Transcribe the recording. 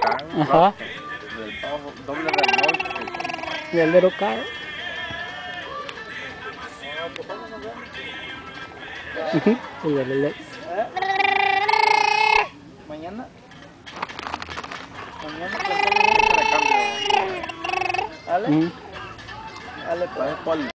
Ajá. Del pavo doble remolque. Y el little car. Y el Mañana. Mañana te cambio. ¿Ale? Ale, pues.